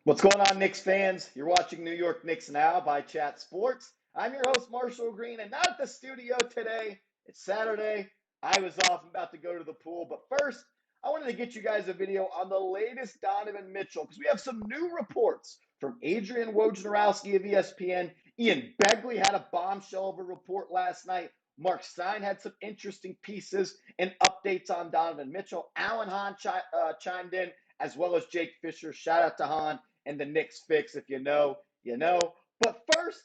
What's going on, Knicks fans? You're watching New York Knicks Now by Chat Sports. I'm your host, Marshall Green, and not at the studio today. It's Saturday. I was off. I'm about to go to the pool. But first, I wanted to get you guys a video on the latest Donovan Mitchell because we have some new reports from Adrian Wojnarowski of ESPN. Ian Begley had a bombshell of a report last night. Marc Stein had some interesting pieces and updates on Donovan Mitchell. Alan Hahn chimed in, as well as Jake Fisher. Shout out to Hahn and the Knicks Fix. If you know, you know. But first,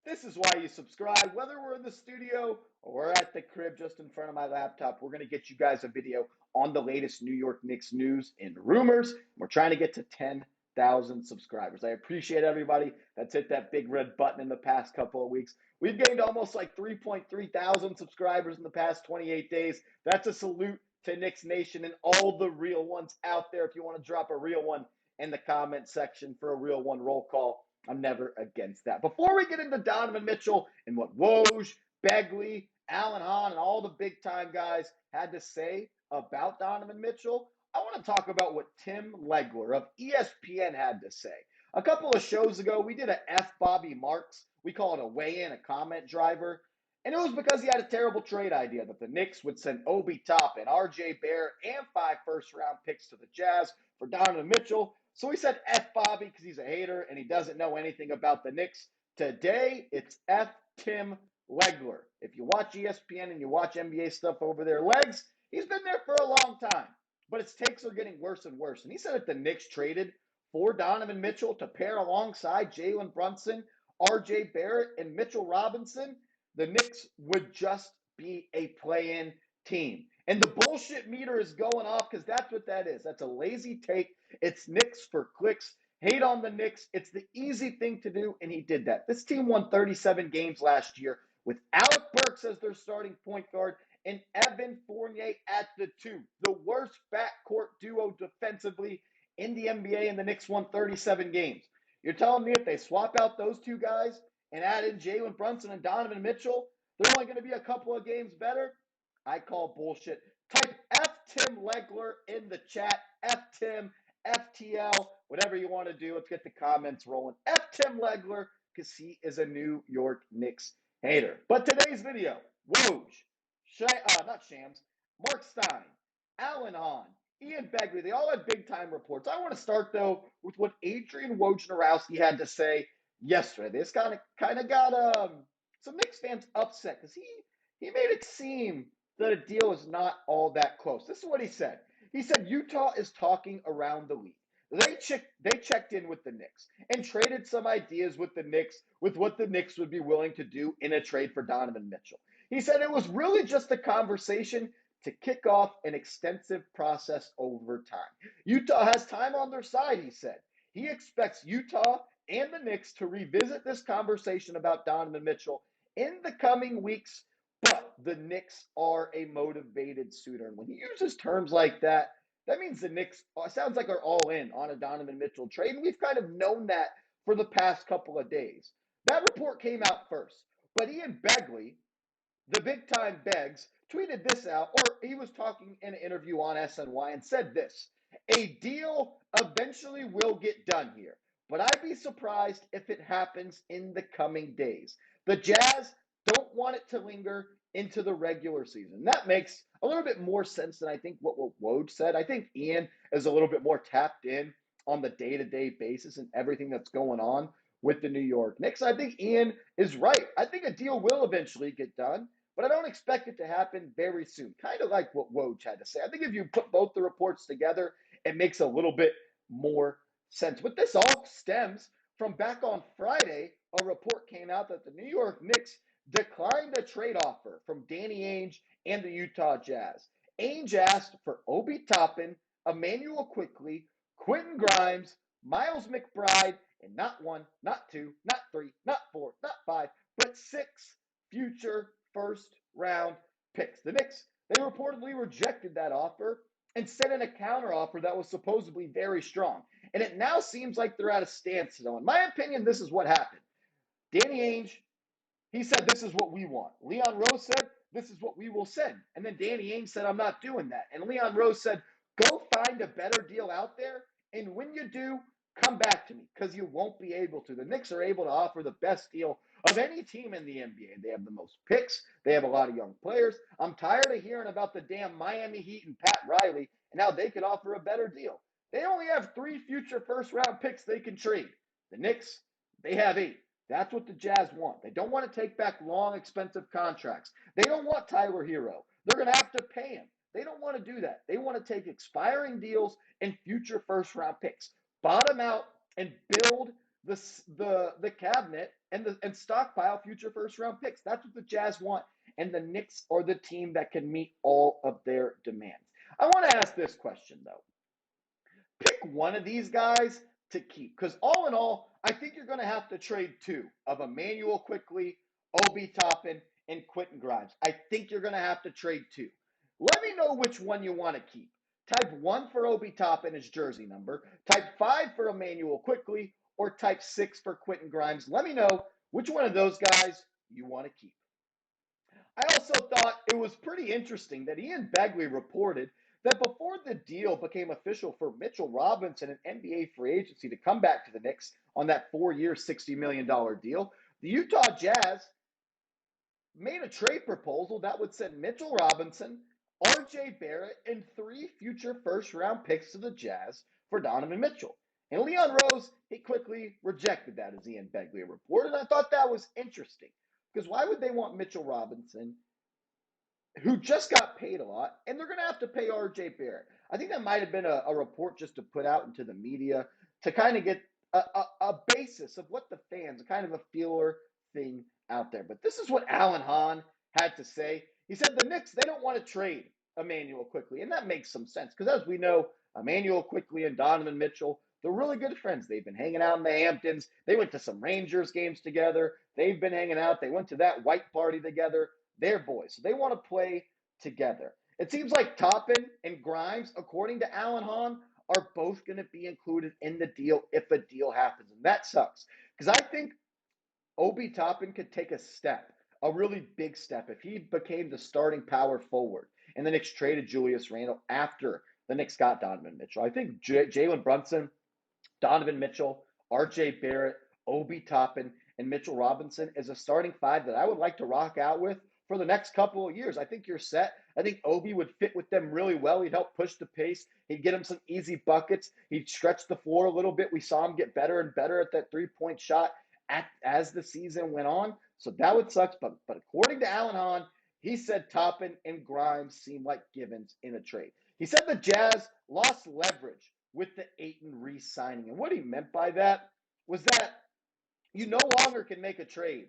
this is why you subscribe. Whether we're in the studio or we're at the crib just in front of my laptop, we're going to get you guys a video on the latest New York Knicks news and rumors. We're trying to get to 10,000 subscribers. I appreciate everybody that's hit that big red button in the past couple of weeks. We've gained almost like 3.3 thousand subscribers in the past 28 days. That's a salute to Knicks Nation and all the real ones out there. If you want to drop a real one in the comment section for a real one roll call, I'm never against that. Before we get into Donovan Mitchell and what Woj, Begley, Alan Hahn, and all the big-time guys had to say about Donovan Mitchell, I want to talk about what Tim Legler of ESPN had to say. A couple of shows ago, we did a F Bobby Marks. We call it a weigh-in, a comment driver. And it was because he had a terrible trade idea that the Knicks would send Obi Toppin, RJ Barrett, and 5 first-round picks to the Jazz for Donovan Mitchell. So we said F Bobby because he's a hater and he doesn't know anything about the Knicks. Today, it's F Tim Legler. If you watch ESPN and you watch NBA stuff over there, Legs, he's been there for a long time. But his takes are getting worse and worse. And he said that the Knicks traded for Donovan Mitchell to pair alongside Jalen Brunson, RJ Barrett, and Mitchell Robinson, the Knicks would just be a play-in team. And the bullshit meter is going off because that's what that is. That's a lazy take. It's Knicks for clicks. Hate on the Knicks. It's the easy thing to do, and he did that. This team won 37 games last year with Alec Burks as their starting point guard and Evan Fournier at the 2. The worst backcourt duo defensively in the NBA, and the Knicks won 37 games. You're telling me if they swap out those two guys and add in Jalen Brunson and Donovan Mitchell, they're only going to be a couple of games better? I call bullshit. Type F Tim Legler in the chat. F Tim, FTL, whatever you want to do. Let's get the comments rolling. F Tim Legler, because he is a New York Knicks hater. But today's video, Woj, not Shams, Marc Stein, Alan Hahn, Ian Begley, they all had big-time reports. I want to start, though, with what Adrian Wojnarowski had to say yesterday. This kind of got some Knicks fans upset because he made it seem that a deal is not all that close. This is what he said. He said Utah is talking around the league. They checked in with the Knicks and traded some ideas with the Knicks with what the Knicks would be willing to do in a trade for Donovan Mitchell. He said it was really just a conversation to kick off an extensive process over time. Utah has time on their side, he said. He expects Utah and the Knicks to revisit this conversation about Donovan Mitchell in the coming weeks, but the Knicks are a motivated suitor. And when he uses terms like that, that means the Knicks sounds like are all in on a Donovan Mitchell trade. And we've kind of known that for the past couple of days. That report came out first. But Ian Begley, the big-time Beggs, tweeted this out, or he was talking in an interview on SNY and said this: a deal eventually will get done here, but I'd be surprised if it happens in the coming days. The Jazz don't want it to linger into the regular season. That makes a little bit more sense than I think what Woj said. I think Ian is a little bit more tapped in on the day-to-day basis and everything that's going on with the New York Knicks. I think Ian is right. I think a deal will eventually get done, but I don't expect it to happen very soon. Kind of like what Woj had to say. I think if you put both the reports together, it makes a little bit more sense. But this all stems from back on Friday, a report came out that the New York Knicks declined a trade offer from Danny Ainge and the Utah Jazz. Ainge asked for Obi Toppin, Immanuel Quickley, Quentin Grimes, Miles McBride, and not 1, not 2, not 3, not 4, not 5, but 6 future first-round picks. The Knicks, they reportedly rejected that offer and sent in a counteroffer that was supposedly very strong. And it now seems like they're at a standstill. In my opinion, this is what happened. Danny Ainge, he said, this is what we want. Leon Rose said, this is what we will send. And then Danny Ainge said, I'm not doing that. And Leon Rose said, go find a better deal out there. And when you do, come back to me, because you won't be able to. The Knicks are able to offer the best deal of any team in the NBA. They have the most picks. They have a lot of young players. I'm tired of hearing about the damn Miami Heat and Pat Riley and how they could offer a better deal. They only have 3 future first-round picks they can trade. The Knicks, they have 8. That's what the Jazz want. They don't want to take back long, expensive contracts. They don't want Tyler Hero. They're going to have to pay him. They don't want to do that. They want to take expiring deals and future first-round picks, bottom out, and build the cabinet and stockpile future first-round picks. That's what the Jazz want, and the Knicks are the team that can meet all of their demands. I want to ask this question, though. Pick one of these guys to keep, because all in all, I think you're going to have to trade 2 of Immanuel Quickley, Obi Toppin, and Quentin Grimes. I think you're going to have to trade 2. Let me know which one you want to keep. Type 1 for Obi Toppin, his jersey number. Type 5 for Immanuel Quickley, or type 6 for Quentin Grimes. Let me know which one of those guys you want to keep. I also thought it was pretty interesting that Ian Begley reported that before the deal became official for Mitchell Robinson, an NBA free agency, to come back to the Knicks on that 4-year, $60 million deal, the Utah Jazz made a trade proposal that would send Mitchell Robinson, R.J. Barrett, and 3 future first-round picks to the Jazz for Donovan Mitchell. And Leon Rose, he quickly rejected that, as Ian Begley reported. I thought that was interesting, because why would they want Mitchell Robinson, who just got paid a lot, and they're going to have to pay R.J. Barrett? I think that might have been a report just to put out into the media to kind of get a basis of what the fans, kind of a feeler thing out there. But this is what Alan Hahn had to say. He said the Knicks, they don't want to trade Immanuel Quickley, and that makes some sense, because as we know, Immanuel Quickley and Donovan Mitchell, they're really good friends. They've been hanging out in the Hamptons. They went to some Rangers games together. They've been hanging out. They went to that white party together. They're boys. So they want to play together. It seems like Toppin and Grimes, according to Alan Hahn, are both going to be included in the deal if a deal happens. And that sucks, because I think Obi Toppin could take a step, a really big step, if he became the starting power forward and the Knicks traded Julius Randle after the Knicks got Donovan Mitchell. I think Jalen Brunson, Donovan Mitchell, R.J. Barrett, Obi Toppin, and Mitchell Robinson is a starting 5 that I would like to rock out with for the next couple of years. I think you're set. I think Obi would fit with them really well. He'd help push the pace. He'd get him some easy buckets. He'd stretch the floor a little bit. We saw him get better and better at that three-point shot as the season went on. So that would suck. But according to Alan Hahn, he said Toppin and Grimes seem like givens in a trade. He said the Jazz lost leverage with the Ayton re-signing. And what he meant by that was that you no longer can make a trade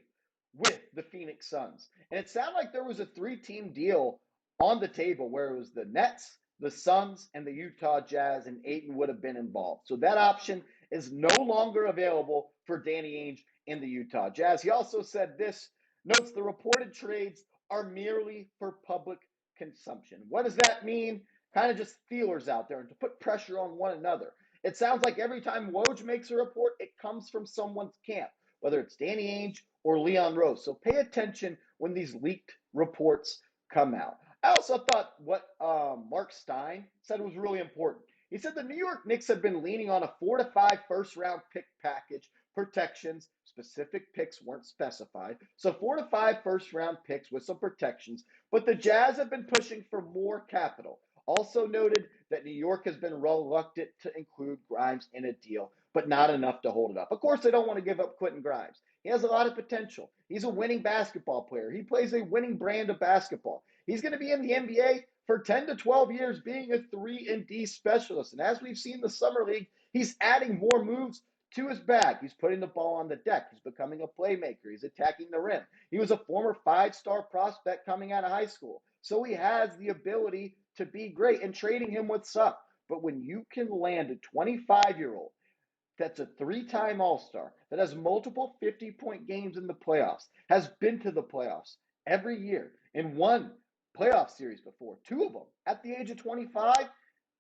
with the Phoenix Suns. And it sounded like there was a 3-team deal on the table where it was the Nets, the Suns, and the Utah Jazz, and Ayton would have been involved. So that option is no longer available for Danny Ainge in the Utah Jazz. He also said this, notes the reported trades are merely for public consumption. What does that mean? Kind of just feelers out there and to put pressure on one another. It sounds like every time Woj makes a report, it comes from someone's camp, whether it's Danny Ainge or Leon Rose. So pay attention when these leaked reports come out. I also thought what Marc Stein said was really important. He said the New York Knicks have been leaning on a 4 to 5 first-round pick package, protections, specific picks weren't specified. So 4 to 5 first-round picks with some protections. But the Jazz have been pushing for more capital. Also noted that New York has been reluctant to include Grimes in a deal, but not enough to hold it up. Of course, they don't want to give up Quentin Grimes. He has a lot of potential. He's a winning basketball player. He plays a winning brand of basketball. He's going to be in the NBA for 10 to 12 years being a 3-and-D specialist. And as we've seen the Summer League, he's adding more moves to his bag. He's putting the ball on the deck. He's becoming a playmaker. He's attacking the rim. He was a former 5-star prospect coming out of high school. So he has the ability to be great, and trading him would suck. But when you can land a 25-year-old that's a 3-time All-Star, that has multiple 50-point games in the playoffs, has been to the playoffs every year, and won playoff series before, 2 of them, at the age of 25,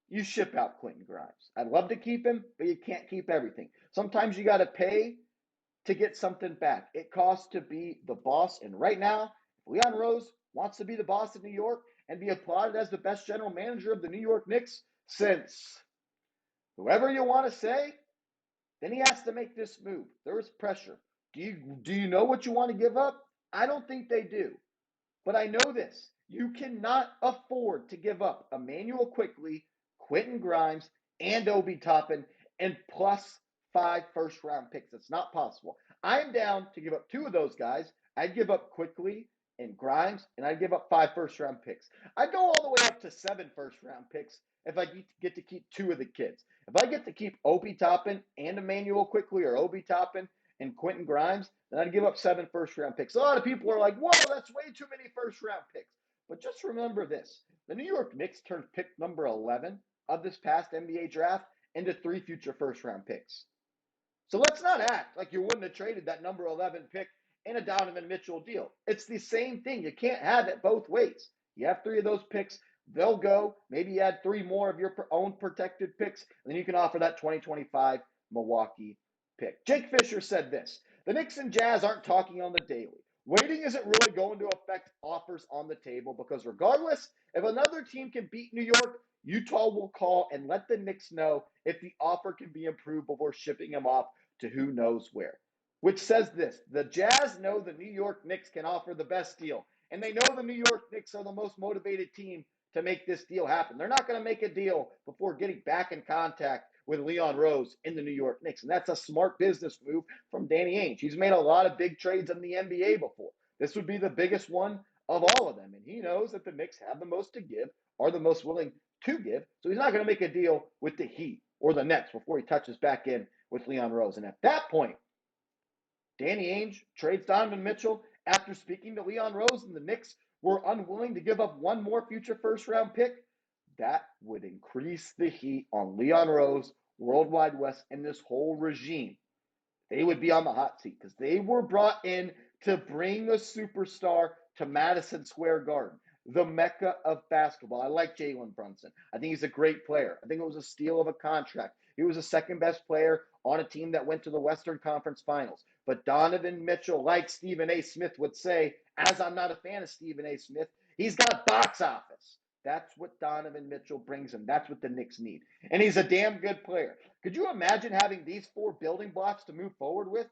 you ship out Quentin Grimes. I'd love to keep him, but you can't keep everything. Sometimes you got to pay to get something back. It costs to be the boss, and right now, if Leon Rose wants to be the boss of New York and be applauded as the best general manager of the New York Knicks since whoever you want to say, Then he has to make this move. There is pressure. Do you know what you want to give up? I don't think they do. But I know this. You cannot afford to give up Immanuel Quickley, Quentin Grimes, and Obi Toppin and plus 5 first-round picks. It's not possible. I'm down to give up 2 of those guys. I'd give up Quickley and Grimes, and I'd give up 5 first-round picks. I'd go all the way up to 7 first-round picks if I get to keep 2 of the kids. If I get to keep Obi Toppin and Immanuel Quickley, or Obi Toppin and Quentin Grimes, then I'd give up 7 first-round picks. A lot of people are like, whoa, that's way too many first-round picks. But just remember this. The New York Knicks turned pick number 11 of this past NBA draft into 3 future first-round picks. So let's not act like you wouldn't have traded that number 11 pick in a Donovan Mitchell deal. It's the same thing. You can't have it both ways. You have 3 of those picks. They'll go. Maybe you add 3 more of your own protected picks, and then you can offer that 2025 Milwaukee pick. Jake Fisher said this: the Knicks and Jazz aren't talking on the daily. Waiting isn't really going to affect offers on the table because regardless, if another team can beat New York, Utah will call and let the Knicks know if the offer can be improved before shipping him off to who knows where. Which says this: the Jazz know the New York Knicks can offer the best deal, and they know the New York Knicks are the most motivated team to make this deal happen. They're not going to make a deal before getting back in contact with Leon Rose in the New York Knicks. And that's a smart business move from Danny Ainge. He's made a lot of big trades in the NBA before. This would be the biggest one of all of them. And he knows that the Knicks have the most to give, are the most willing to give. So he's not going to make a deal with the Heat or the Nets before he touches back in with Leon Rose. And at that point, Danny Ainge trades Donovan Mitchell after speaking to Leon Rose, and the Knicks were unwilling to give up 1 more future first-round pick. That would increase the heat on Leon Rose, Worldwide West, and this whole regime. They would be on the hot seat because they were brought in to bring a superstar to Madison Square Garden, the mecca of basketball. I like Jalen Brunson. I think he's a great player. I think it was a steal of a contract. He was the second best player on a team that went to the Western Conference Finals. But Donovan Mitchell, like Stephen A. Smith would say, as I'm not a fan of Stephen A. Smith, he's got box office. That's what Donovan Mitchell brings him. That's what the Knicks need. And he's a damn good player. Could you imagine having these 4 building blocks to move forward with?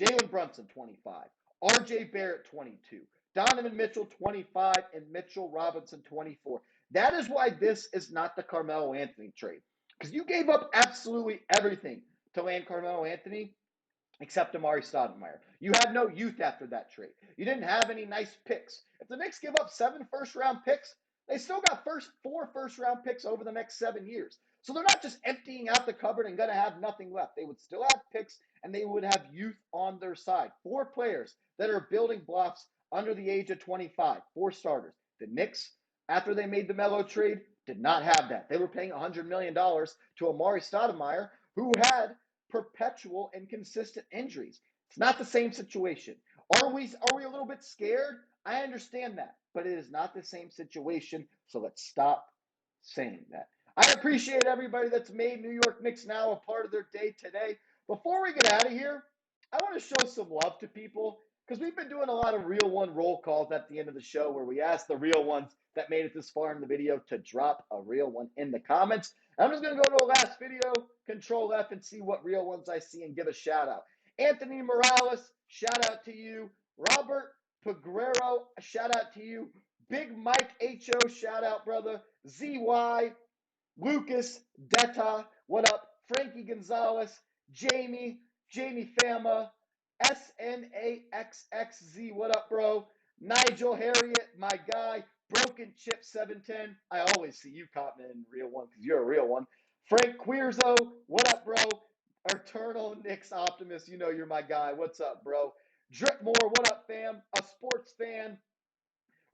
Jalen Brunson, 25. R.J. Barrett, 22. Donovan Mitchell, 25. And Mitchell Robinson, 24. That is why this is not the Carmelo Anthony trade. Because you gave up absolutely everything to land Carmelo Anthony except Amari Stoudemire. You had no youth after that trade. You didn't have any nice picks. If the Knicks give up 7 first-round picks, they still got 4 first-round picks over the next 7 years. So they're not just emptying out the cupboard and going to have nothing left. They would still have picks, and they would have youth on their side. 4 players that are building blocks under the age of 25, 4 starters. The Knicks, after they made the Melo trade, did not have that. They were paying $100 million to Amari Stoudemire, who had perpetual and consistent injuries. It's not the same situation. Are we a little bit scared? I understand that, but it is not the same situation, so let's stop saying that. I appreciate everybody that's made New York Knicks Now a part of their day today. Before we get out of here, I want to show some love to people because we've been doing a lot of real one roll calls at the end of the show where we ask the real ones that made it this far in the video to drop a real one in the comments. I'm just going to go to the last video, Control F, and see what real ones I see and give a shout out. Anthony Morales, shout out to you. Robert Peguero, shout out to you. Big Mike H.O., shout out, brother. ZY, Lucas, Detta, what up? Frankie Gonzalez, Jamie Fama, SNAXXZ, what up, bro? Nigel Harriet, my guy. Broken Chip 710. I always see you commenting real one because you're a real one. Frank Queerzo, what up, bro? Eternal Knicks Optimist, you know you're my guy. What's up, bro? Dripmore, what up, fam? A sports fan.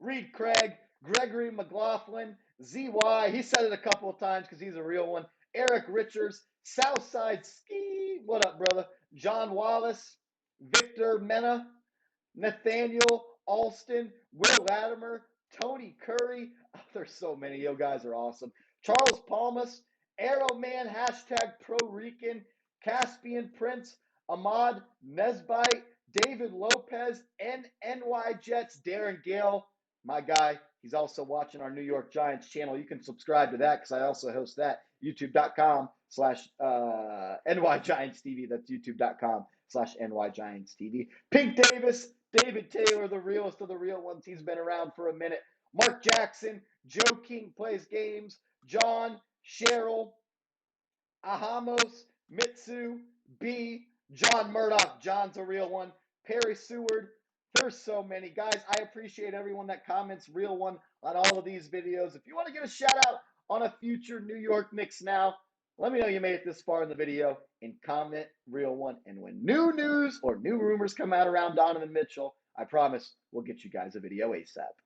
Reed Craig, Gregory McLaughlin, ZY. He said it a couple of times because he's a real one. Eric Richards, Southside Ski, what up, brother? John Wallace, Victor Mena, Nathaniel Alston, Will Latimer, Tony Curry. Oh, there's so many. You guys are awesome. Charles Palmas, Arrow Man, hashtag Pro Rican, Caspian Prince, Ahmad Mesbite, David Lopez, NY Jets, Darren Gale, my guy. He's also watching our New York Giants channel. You can subscribe to that because I also host that, youtube.com/ NY Giants TV. That's youtube.com/NY Giants TV. Pink Davis, David Taylor, the realest of the real ones. He's been around for a minute. Mark Jackson, Joe King plays games. John, Cheryl, Ahamos, Mitsu, B, John Murdoch. John's a real one. Perry Seward. There's so many. Guys, I appreciate everyone that comments real one on all of these videos. If you want to get a shout out on a future New York Knicks Now, let me know you made it this far in the video and comment real one. And when new news or new rumors come out around Donovan Mitchell, I promise we'll get you guys a video ASAP.